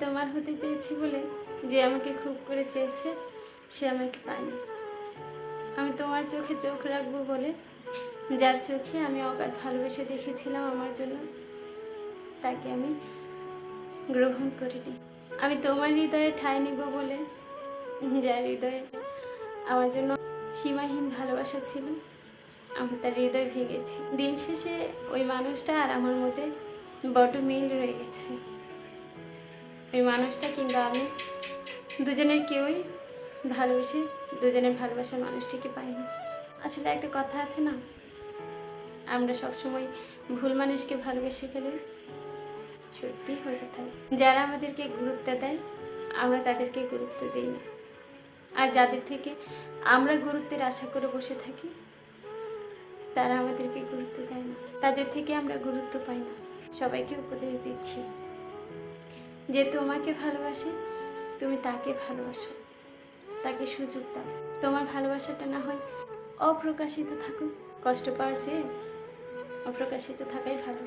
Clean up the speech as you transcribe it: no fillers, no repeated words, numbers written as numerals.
তোমার হতে চেয়েছি বলে যে আমাকে খুব করে চেয়েছে সে আমাকে পায়নি। আমি তোমার চোখে চোখ রাখবো বলে যার চোখে আমি অগাধ ভালোবেসে দেখেছিলাম আমার জন্য, তাকে আমি গ্রহণ করিনি। আমি তোমার হৃদয়ে ঠাঁই নিব বলে যার হৃদয়ে আমার জন্য সীমাহীন ভালোবাসা ছিল, আমি তার হৃদয় ভেঙেছি। দিন শেষে ওই মানুষটা আর আমার মধ্যে বড্ড মিল রয়ে গেছে। ওই মানুষটা কিংবা আমি দুজনের কেউই ভালোবেসে দুজনের ভালোবাসার মানুষটিকে পাইনি। আসলে একটা কথা আছে না, আমরা সবসময় ভুল মানুষকে ভালোবেসে ফেলে সত্যি হতে থাকি। যারা আমাদেরকে গুরুত্ব দেয় আমরা তাদেরকে গুরুত্ব দিই না, আর যাদের থেকে আমরা গুরুত্বের আশা করে বসে থাকি তারা আমাদেরকে গুরুত্ব দেয় না, তাদের থেকে আমরা গুরুত্ব পাই না। সবাইকে উপদেশ দিচ্ছি, যে তোমাকে ভালোবাসে তুমি তাকে ভালোবাসো, তাকে সুযোগ দাও। তোমার ভালোবাসাটা না হয় অপ্রকাশিত থাকুক, কষ্ট পাওয়ার চেয়ে অপ্রকাশিত থাকাই ভালো।